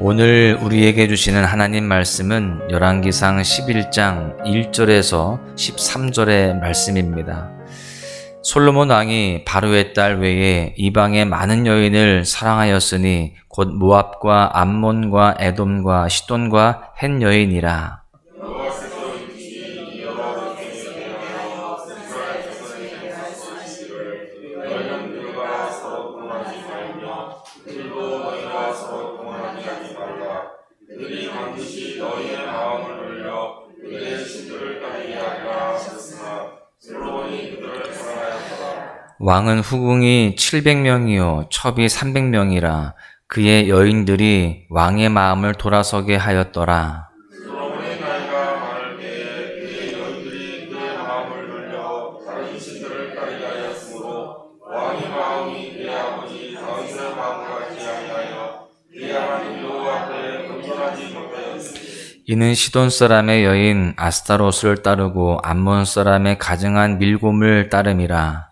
오늘 우리에게 주시는 하나님 말씀은 열왕기상 11장 1절에서 13절의 말씀입니다. 솔로몬 왕이 바로의 딸 외에 이방의 많은 여인을 사랑하였으니 곧 모압과 암몬과 에돔과 시돈과 헷 여인이라. 왕은 후궁이 700명이요 첩이 300명이라 그의 여인들이 왕의 마음을 돌아서게 하였더라. 솔로몬의 나이가 많을 때에 그의 여인들이 그의 마음을 돌려 다른 신들을 따르게 하였으므로 왕의 마음이 그의 아버지 다윗의 마음과 같지 아니하여 그의 하나님 여호와 앞에 건전하지 못하였으니 이는 시돈 사람의 여인 아스타롯을 따르고 암몬 사람의 가증한 밀곰을 따름이라.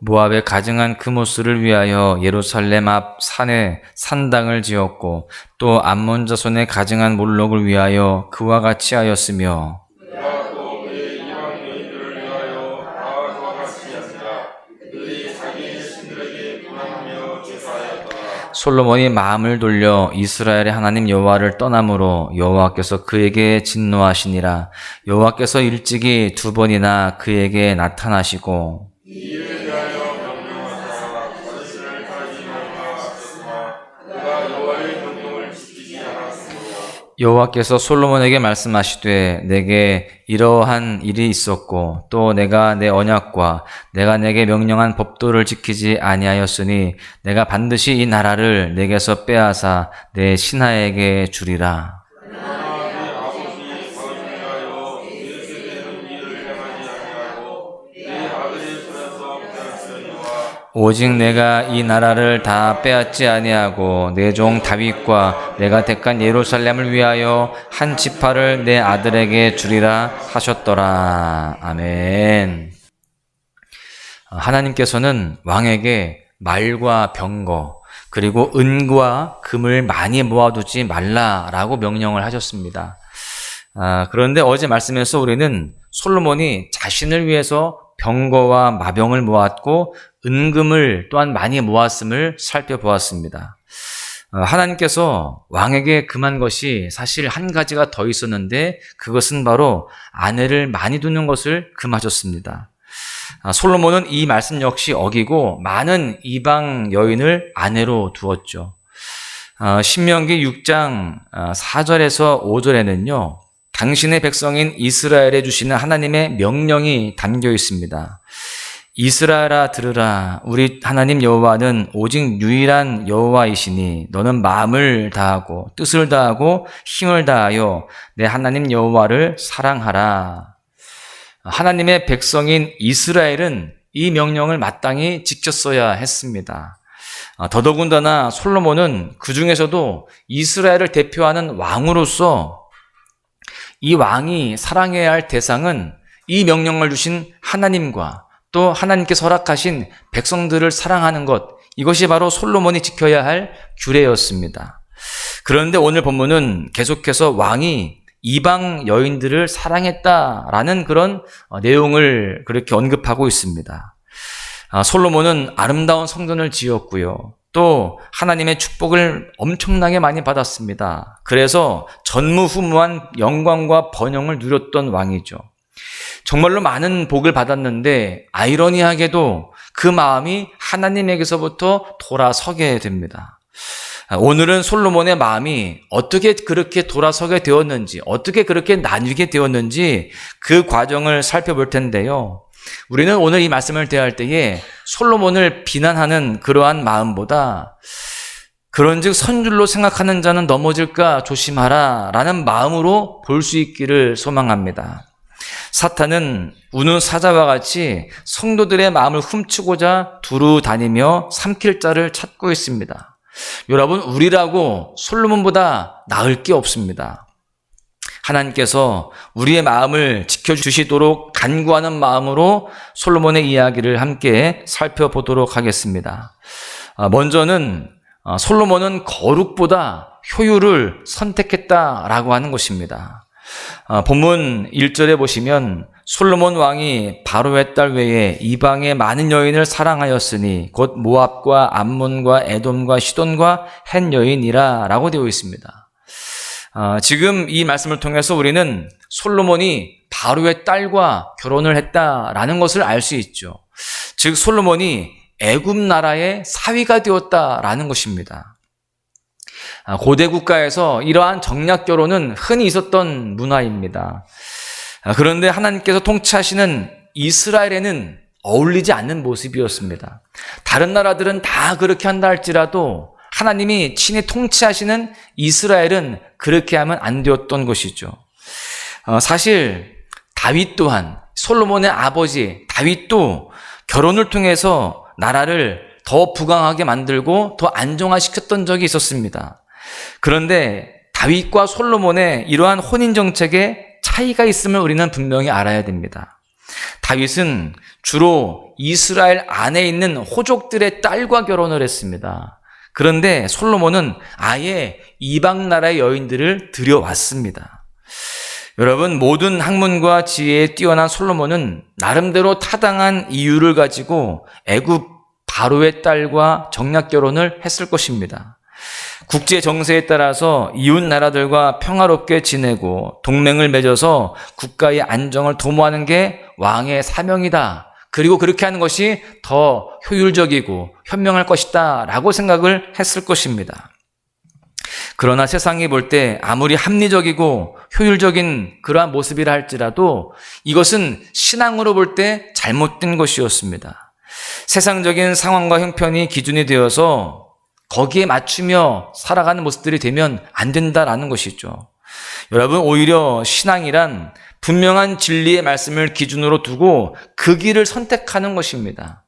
모압의 가증한 그모스를 위하여 예루살렘 앞 산에 산당을 지었고 또 암몬 자손의 가증한 몰록을 위하여 그와 같이 하였으며 솔로몬이 마음을 돌려 이스라엘의 하나님 여호와를 떠남으로 여호와께서 그에게 진노하시니라. 여호와께서 일찍이 2번이나 그에게 나타나시고 여호와께서 솔로몬에게 말씀하시되 내게 이러한 일이 있었고 또 내가 내 언약과 내가 내게 명령한 법도를 지키지 아니하였으니 내가 반드시 이 나라를 내게서 빼앗아 내 신하에게 주리라. 오직 내가 이 나라를 다 빼앗지 아니하고 내 종 다윗과 내가 택한 예루살렘을 위하여 한 지파를 내 아들에게 주리라 하셨더라. 아멘. 하나님께서는 왕에게 말과 병거 그리고 은과 금을 많이 모아두지 말라라고 명령을 하셨습니다. 그런데 어제 말씀에서 우리는 솔로몬이 자신을 위해서 병거와 마병을 모았고 은금을 또한 많이 모았음을 살펴보았습니다. 하나님께서 왕에게 금한 것이 사실 한 가지가 더 있었는데 그것은 바로 아내를 많이 두는 것을 금하셨습니다. 솔로몬은 이 말씀 역시 어기고 많은 이방 여인을 아내로 두었죠. 신명기 6장 4절에서 5절에는요. 당신의 백성인 이스라엘에 주시는 하나님의 명령이 담겨 있습니다. 이스라엘아 들으라. 우리 하나님 여호와는 오직 유일한 여호와이시니 너는 마음을 다하고 뜻을 다하고 힘을 다하여 내 하나님 여호와를 사랑하라. 하나님의 백성인 이스라엘은 이 명령을 마땅히 지켰어야 했습니다. 더더군다나 솔로몬은 그 중에서도 이스라엘을 대표하는 왕으로서 이 왕이 사랑해야 할 대상은 이 명령을 주신 하나님과 또 하나님께서 허락하신 백성들을 사랑하는 것, 이것이 바로 솔로몬이 지켜야 할 규례였습니다. 그런데 오늘 본문은 계속해서 왕이 이방 여인들을 사랑했다라는 그런 내용을 그렇게 언급하고 있습니다. 솔로몬은 아름다운 성전을 지었고요. 또 하나님의 축복을 엄청나게 많이 받았습니다. 그래서 전무후무한 영광과 번영을 누렸던 왕이죠. 정말로 많은 복을 받았는데 아이러니하게도 그 마음이 하나님에게서부터 돌아서게 됩니다. 오늘은 솔로몬의 마음이 어떻게 그렇게 돌아서게 되었는지, 어떻게 그렇게 나뉘게 되었는지 그 과정을 살펴볼 텐데요. 우리는 오늘 이 말씀을 대할 때에 솔로몬을 비난하는 그러한 마음보다 그런즉 선줄로 생각하는 자는 넘어질까 조심하라 라는 마음으로 볼 수 있기를 소망합니다. 사탄은 우는 사자와 같이 성도들의 마음을 훔치고자 두루 다니며 삼킬 자를 찾고 있습니다. 여러분, 우리라고 솔로몬보다 나을 게 없습니다. 하나님께서 우리의 마음을 지켜주시도록 간구하는 마음으로 솔로몬의 이야기를 함께 살펴보도록 하겠습니다. 먼저는 솔로몬은 거룩보다 효율을 선택했다라고 하는 것입니다. 본문 1절에 보시면 솔로몬 왕이 바로의 딸 외에 이방의 많은 여인을 사랑하였으니 곧 모압과 암몬과 에돔과 시돈과 헷 여인이라 라고 되어 있습니다. 지금 이 말씀을 통해서 우리는 솔로몬이 바로의 딸과 결혼을 했다라는 것을 알 수 있죠. 즉 솔로몬이 애굽 나라의 사위가 되었다라는 것입니다. 고대 국가에서 이러한 정략 결혼은 흔히 있었던 문화입니다. 그런데 하나님께서 통치하시는 이스라엘에는 어울리지 않는 모습이었습니다. 다른 나라들은 다 그렇게 한다 할지라도 하나님이 친히 통치하시는 이스라엘은 그렇게 하면 안 되었던 것이죠. 사실 다윗 또한 솔로몬의 아버지 다윗도 결혼을 통해서 나라를 더 부강하게 만들고 더 안정화시켰던 적이 있었습니다. 그런데 다윗과 솔로몬의 이러한 혼인 정책에 차이가 있음을 우리는 분명히 알아야 됩니다. 다윗은 주로 이스라엘 안에 있는 호족들의 딸과 결혼을 했습니다. 그런데 솔로몬은 아예 이방 나라의 여인들을 들여왔습니다. 여러분, 모든 학문과 지혜에 뛰어난 솔로몬은 나름대로 타당한 이유를 가지고 애굽 바로의 딸과 정략 결혼을 했을 것입니다. 국제 정세에 따라서 이웃 나라들과 평화롭게 지내고 동맹을 맺어서 국가의 안정을 도모하는 게 왕의 사명이다. 그리고 그렇게 하는 것이 더 효율적이고 현명할 것이다 라고 생각을 했을 것입니다. 그러나 세상이 볼 때 아무리 합리적이고 효율적인 그러한 모습이라 할지라도 이것은 신앙으로 볼 때 잘못된 것이었습니다. 세상적인 상황과 형편이 기준이 되어서 거기에 맞추며 살아가는 모습들이 되면 안 된다라는 것이죠. 여러분, 오히려 신앙이란 분명한 진리의 말씀을 기준으로 두고 그 길을 선택하는 것입니다.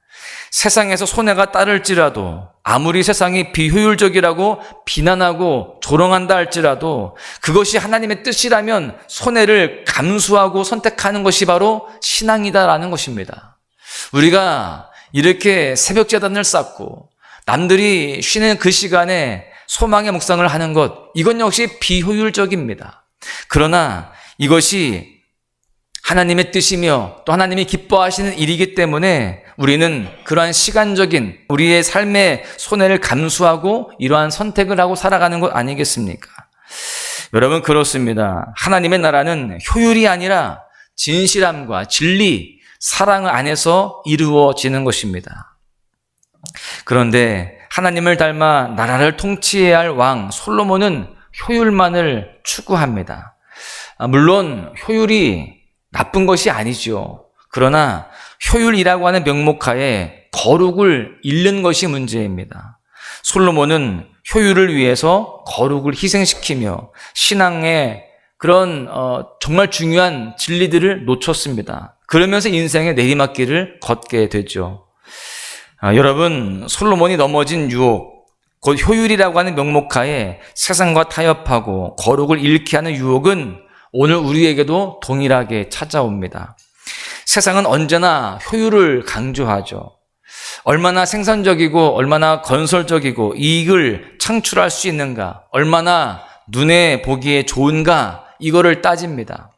세상에서 손해가 따를지라도 아무리 세상이 비효율적이라고 비난하고 조롱한다 할지라도 그것이 하나님의 뜻이라면 손해를 감수하고 선택하는 것이 바로 신앙이다라는 것입니다. 우리가 이렇게 새벽 제단을 쌓고 남들이 쉬는 그 시간에 소망의 묵상을 하는 것, 이건 역시 비효율적입니다. 그러나 이것이 하나님의 뜻이며 또 하나님이 기뻐하시는 일이기 때문에 우리는 그러한 시간적인 우리의 삶의 손해를 감수하고 이러한 선택을 하고 살아가는 것 아니겠습니까? 여러분, 그렇습니다. 하나님의 나라는 효율이 아니라 진실함과 진리, 사랑 안에서 이루어지는 것입니다. 그런데 하나님을 닮아 나라를 통치해야 할 왕 솔로몬은 효율만을 추구합니다. 물론 효율이 나쁜 것이 아니죠. 그러나 효율이라고 하는 명목하에 거룩을 잃는 것이 문제입니다. 솔로몬은 효율을 위해서 거룩을 희생시키며 신앙의 그런 정말 중요한 진리들을 놓쳤습니다. 그러면서 인생의 내리막길을 걷게 되죠. 여러분, 솔로몬이 넘어진 유혹, 곧 효율이라고 하는 명목하에 세상과 타협하고 거룩을 잃게 하는 유혹은 오늘 우리에게도 동일하게 찾아옵니다. 세상은 언제나 효율을 강조하죠. 얼마나 생산적이고 얼마나 건설적이고 이익을 창출할 수 있는가, 얼마나 눈에 보기에 좋은가, 이거를 따집니다.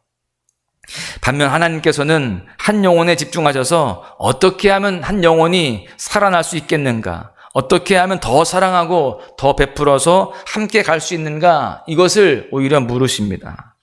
반면 하나님께서는 한 영혼에 집중하셔서 어떻게 하면 한 영혼이 살아날 수 있겠는가, 어떻게 하면 더 사랑하고 더 베풀어서 함께 갈 수 있는가, 이것을 오히려 물으십니다.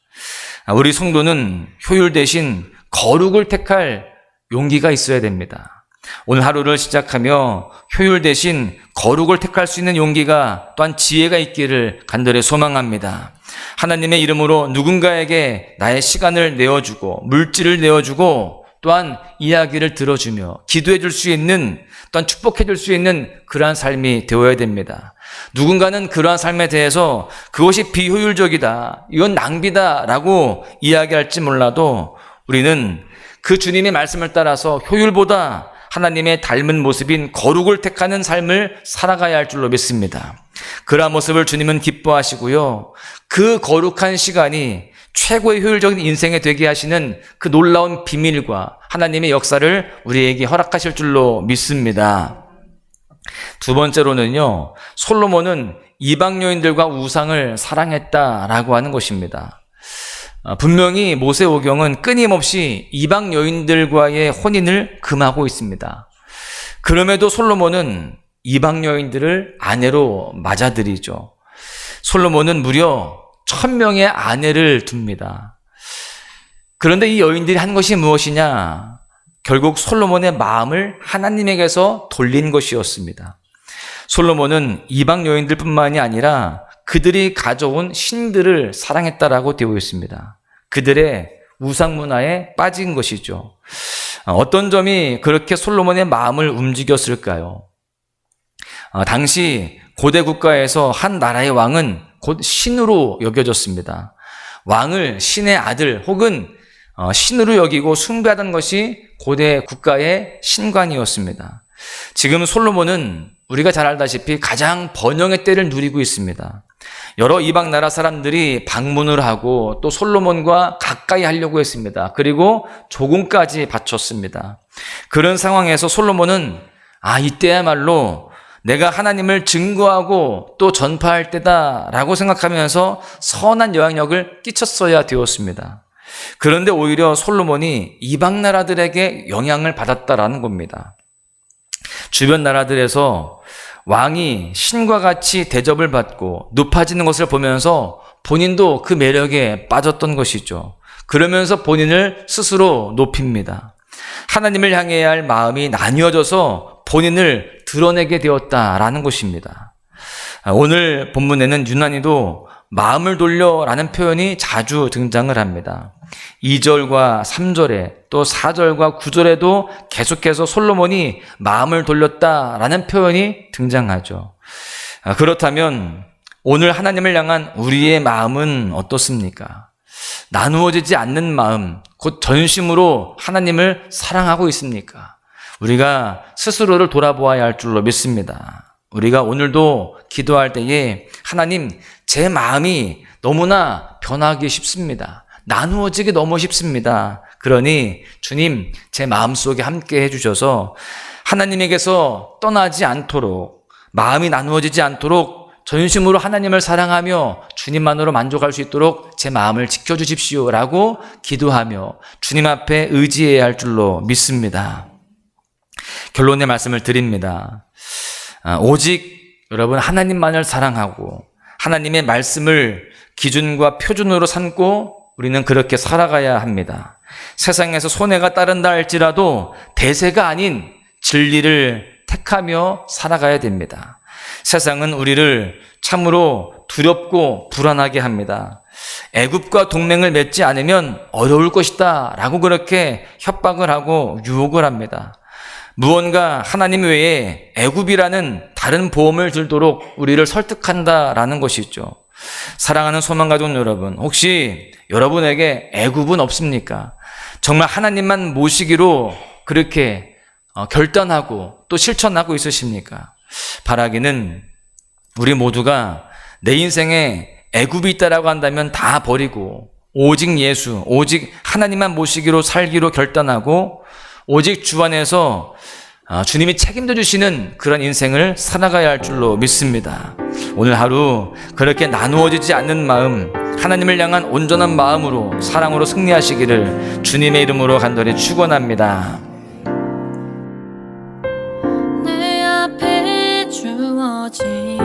우리 성도는 효율 대신 거룩을 택할 용기가 있어야 됩니다. 오늘 하루를 시작하며 효율 대신 거룩을 택할 수 있는 용기가 또한 지혜가 있기를 간절히 소망합니다. 하나님의 이름으로 누군가에게 나의 시간을 내어주고 물질을 내어주고 또한 이야기를 들어주며 기도해 줄 수 있는, 또한 축복해 줄 수 있는 그러한 삶이 되어야 됩니다. 누군가는 그러한 삶에 대해서 그것이 비효율적이다, 이건 낭비다 라고 이야기할지 몰라도 우리는 그 주님의 말씀을 따라서 효율보다 하나님의 닮은 모습인 거룩을 택하는 삶을 살아가야 할 줄로 믿습니다. 그러한 모습을 주님은 기뻐하시고요, 그 거룩한 시간이 최고의 효율적인 인생이 되게 하시는 그 놀라운 비밀과 하나님의 역사를 우리에게 허락하실 줄로 믿습니다. 두 번째로는요, 솔로몬은 이방 여인들과 우상을 사랑했다라고 하는 것입니다. 분명히 모세오경은 끊임없이 이방 여인들과의 혼인을 금하고 있습니다. 그럼에도 솔로몬은 이방 여인들을 아내로 맞아들이죠. 솔로몬은 무려 1000명의 아내를 둡니다. 그런데 이 여인들이 한 것이 무엇이냐? 결국 솔로몬의 마음을 하나님에게서 돌린 것이었습니다. 솔로몬은 이방 여인들뿐만이 아니라 그들이 가져온 신들을 사랑했다라고 되어 있습니다. 그들의 우상 문화에 빠진 것이죠. 어떤 점이 그렇게 솔로몬의 마음을 움직였을까요? 당시 고대 국가에서 한 나라의 왕은 곧 신으로 여겨졌습니다. 왕을 신의 아들 혹은 신으로 여기고 숭배하던 것이 고대 국가의 신관이었습니다. 지금 솔로몬은 우리가 잘 알다시피 가장 번영의 때를 누리고 있습니다. 여러 이방 나라 사람들이 방문을 하고 또 솔로몬과 가까이 하려고 했습니다. 그리고 조공까지 바쳤습니다. 그런 상황에서 솔로몬은 이때야말로 내가 하나님을 증거하고 또 전파할 때다라고 생각하면서 선한 영향력을 끼쳤어야 되었습니다. 그런데 오히려 솔로몬이 이방 나라들에게 영향을 받았다라는 겁니다. 주변 나라들에서 왕이 신과 같이 대접을 받고 높아지는 것을 보면서 본인도 그 매력에 빠졌던 것이죠. 그러면서 본인을 스스로 높입니다. 하나님을 향해야 할 마음이 나뉘어져서 본인을 드러내게 되었다라는 것입니다. 오늘 본문에는 유난히도 마음을 돌려라는 표현이 자주 등장을 합니다. 2절과 3절에 또 4절과 9절에도 계속해서 솔로몬이 마음을 돌렸다라는 표현이 등장하죠. 그렇다면 오늘 하나님을 향한 우리의 마음은 어떻습니까? 나누어지지 않는 마음, 곧 전심으로 하나님을 사랑하고 있습니까? 우리가 스스로를 돌아보아야 할 줄로 믿습니다. 우리가 오늘도 기도할 때에 하나님, 제 마음이 너무나 변하기 쉽습니다. 나누어지기 너무 쉽습니다. 그러니 주님, 제 마음속에 함께 해주셔서 하나님에게서 떠나지 않도록, 마음이 나누어지지 않도록 전심으로 하나님을 사랑하며 주님만으로 만족할 수 있도록 제 마음을 지켜주십시오 라고 기도하며 주님 앞에 의지해야 할 줄로 믿습니다. 결론의 말씀을 드립니다. 오직 여러분 하나님만을 사랑하고 하나님의 말씀을 기준과 표준으로 삼고 우리는 그렇게 살아가야 합니다. 세상에서 손해가 따른다 할지라도 대세가 아닌 진리를 택하며 살아가야 됩니다. 세상은 우리를 참으로 두렵고 불안하게 합니다. 애굽과 동맹을 맺지 않으면 어려울 것이다 라고 그렇게 협박을 하고 유혹을 합니다. 무언가 하나님 외에 애굽이라는 다른 보험을 들도록 우리를 설득한다라는 것이죠. 사랑하는 소망가족 여러분, 혹시 여러분에게 애굽은 없습니까? 정말 하나님만 모시기로 그렇게 결단하고 또 실천하고 있으십니까? 바라기는 우리 모두가 내 인생에 애굽이 있다라고 한다면 다 버리고 오직 예수, 오직 하나님만 모시기로 살기로 결단하고 오직 주 안에서 주님이 책임져 주시는 그런 인생을 살아가야 할 줄로 믿습니다. 오늘 하루 그렇게 나누어지지 않는 마음, 하나님을 향한 온전한 마음으로 사랑으로 승리하시기를 주님의 이름으로 간절히 축원합니다. 내 앞에 주어진